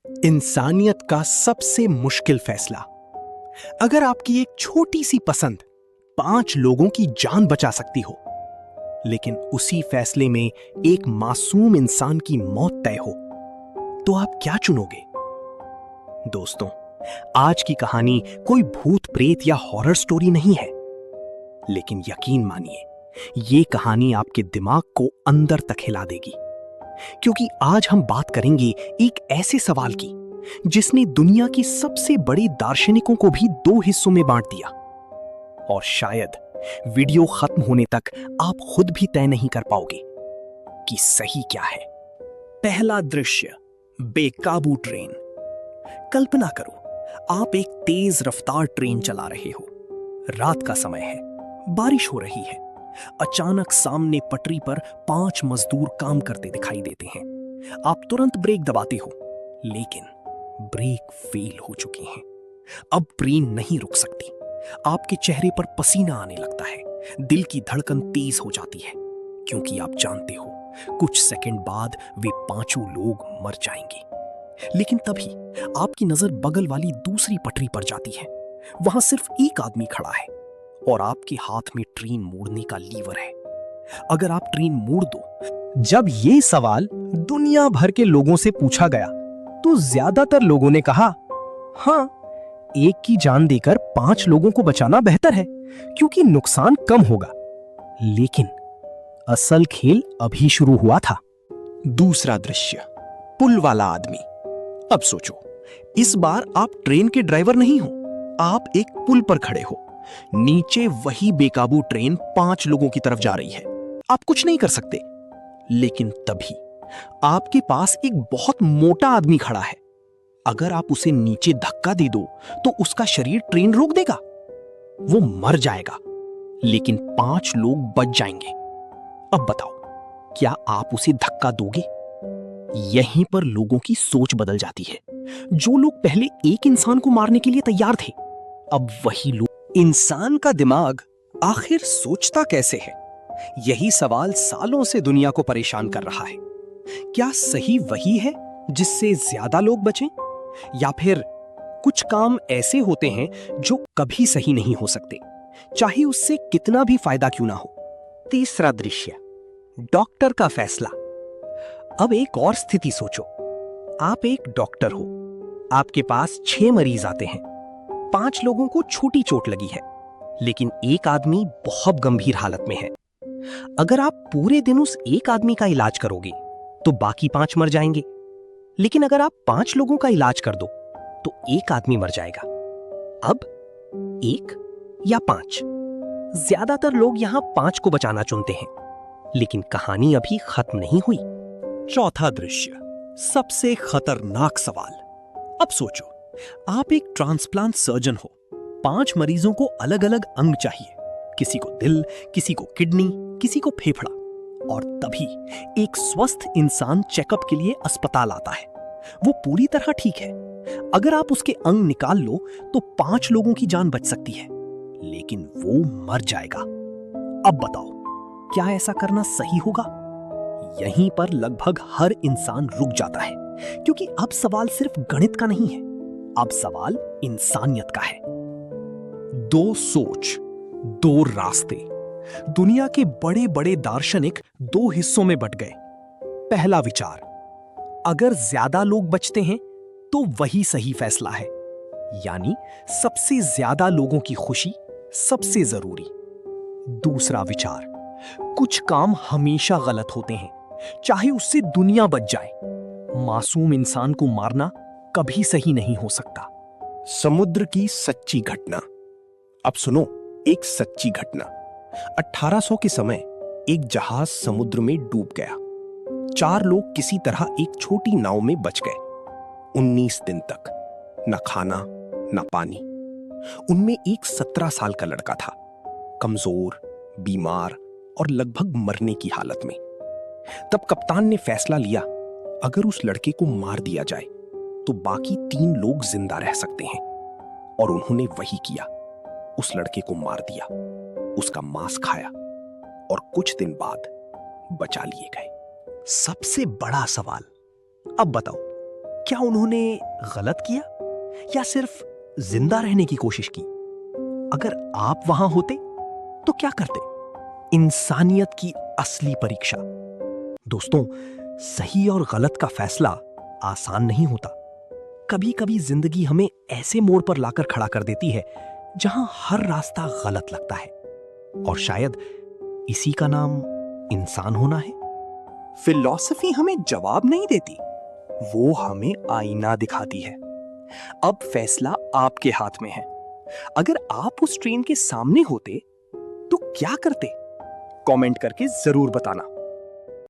इंसानियत का सबसे मुश्किल फैसला। अगर आपकी एक छोटी सी पसंद 5 लोगों की जान बचा सकती हो, लेकिन उसी फैसले में एक मासूम इंसान की मौत तय हो, तो आप क्या चुनोगे? दोस्तों, आज की कहानी कोई भूत प्रेत या हॉरर स्टोरी नहीं है, लेकिन यकीन मानिए, ये कहानी आपके दिमाग को अंदर तक हिला देगी। क्योंकि आज हम बात करेंगे एक ऐसे सवाल की जिसने दुनिया की सबसे बड़े दार्शनिकों को भी 2 हिस्सों में बांट दिया। और शायद वीडियो खत्म होने तक आप खुद भी तय नहीं कर पाओगे कि सही क्या है। पहला दृश्य, बेकाबू ट्रेन। कल्पना करो, आप एक तेज रफ्तार ट्रेन चला रहे हो। रात का समय है, बारिश हो रही है। अचानक सामने पटरी पर 5 मजदूर काम करते दिखाई देते हैं। आप तुरंत ब्रेक दबाते हो, लेकिन ब्रेक फेल हो चुकी हैं। अब ट्रेन नहीं रुक सकती। आपके चेहरे पर पसीना आने लगता है, दिल की धड़कन तेज हो जाती है, क्योंकि आप जानते हो कुछ सेकंड बाद वे 5 लोग मर जाएंगे। लेकिन तभी आपकी नजर बगल वाली दूसरी पटरी पर जाती है। वहां सिर्फ एक आदमी खड़ा है और आपके हाथ में ट्रेन मोड़ने का लीवर है। अगर आप ट्रेन मोड़ दो। जब ये सवाल दुनिया भर के लोगों से पूछा गया, तो ज्यादातर लोगों ने कहा, हाँ, एक की जान देकर 5 लोगों को बचाना बेहतर है, क्योंकि नुकसान कम होगा। लेकिन असल खेल अभी शुरू हुआ था। दूसरा दृश्य, पुल वाला आदमी। अब सोचो, इस बार आप ट्रेन के ड्राइवर नहीं हो, आप एक पुल पर खड़े हो। नीचे वही बेकाबू ट्रेन 5 लोगों की तरफ जा रही है। आप कुछ नहीं कर सकते। लेकिन तभी आपके पास एक बहुत मोटा आदमी खड़ा है। अगर आप उसे नीचे धक्का दे दो, तो उसका शरीर ट्रेन रोक देगा। वो मर जाएगा, लेकिन 5 लोग बच जाएंगे। अब बताओ, क्या आप उसे धक्का दोगे? यहीं पर लोगों की सोच बदल जाती है। जो लोग पहले एक इंसान को मारने के लिए तैयार थे, अब वही लोग। इंसान का दिमाग आखिर सोचता कैसे है? यही सवाल सालों से दुनिया को परेशान कर रहा है। क्या सही वही है जिससे ज्यादा लोग बचें? या फिर कुछ काम ऐसे होते हैं जो कभी सही नहीं हो सकते, चाहे उससे कितना भी फायदा क्यों ना हो? तीसरा दृश्य, डॉक्टर का फैसला। अब एक और स्थिति सोचो। आप एक डॉक्टर हो। आपके पास 6 मरीज आते हैं। 5 लोगों को छोटी चोट लगी है, लेकिन एक आदमी बहुत गंभीर हालत में है। अगर आप पूरे दिन उस एक आदमी का इलाज करोगे, तो बाकी 5 मर जाएंगे। लेकिन अगर आप 5 लोगों का इलाज कर दो, तो एक आदमी मर जाएगा। अब 1 या 5? ज्यादातर लोग यहां 5 को बचाना चुनते हैं। लेकिन कहानी अभी खत्म नहीं हुई। चौथा दृश्य, सबसे खतरनाक सवाल। अब सोचो, आप एक ट्रांसप्लांट सर्जन हो। 5 मरीजों को अलग अलग अंग चाहिए। किसी को दिल, किसी को किडनी, किसी को फेफड़ा। और तभी एक स्वस्थ इंसान चेकअप के लिए अस्पताल आता है। वो पूरी तरह ठीक है। अगर आप उसके अंग निकाल लो, तो 5 लोगों की जान बच सकती है, लेकिन वो मर जाएगा। अब बताओ, क्या ऐसा करना सही होगा? यहीं पर लगभग हर इंसान रुक जाता है, क्योंकि अब सवाल सिर्फ गणित का नहीं है, अब सवाल इंसानियत का है। 2 सोच, 2 रास्ते। दुनिया के बड़े बड़े दार्शनिक 2 हिस्सों में बंट गए। पहला विचार, अगर ज्यादा लोग बचते हैं तो वही सही फैसला है, यानी सबसे ज्यादा लोगों की खुशी सबसे जरूरी। दूसरा विचार, कुछ काम हमेशा गलत होते हैं, चाहे उससे दुनिया बच जाए। मासूम इंसान को मारना कभी सही नहीं हो सकता। समुद्र की सच्ची घटना। अब सुनो, एक सच्ची घटना। 1800 के समय एक जहाज समुद्र में डूब गया। 4 लोग किसी तरह एक छोटी नाव में बच गए। 19 दिन तक न खाना न पानी। उनमें एक 17 साल का लड़का था, कमजोर, बीमार और लगभग मरने की हालत में। तब कप्तान ने फैसला लिया, अगर उस लड़के को मार दिया जाए तो बाकी 3 लोग जिंदा रह सकते हैं। और उन्होंने वही किया। उस लड़के को मार दिया, उसका मांस खाया और कुछ दिन बाद बचा लिए गए। सबसे बड़ा सवाल, अब बताओ, क्या उन्होंने गलत किया या सिर्फ जिंदा रहने की कोशिश की? अगर आप वहां होते तो क्या करते? इंसानियत की असली परीक्षा। दोस्तों, सही और गलत का फैसला आसान नहीं होता। कभी कभी जिंदगी हमें ऐसे मोड़ पर लाकर खड़ा कर देती है जहां हर रास्ता गलत लगता है, और शायद इसी का नाम इंसान होना है। फिलॉसफी हमें जवाब नहीं देती, वो हमें आईना दिखाती है। अब फैसला आपके हाथ में है। अगर आप उस ट्रेन के सामने होते तो क्या करते? कमेंट करके जरूर बताना।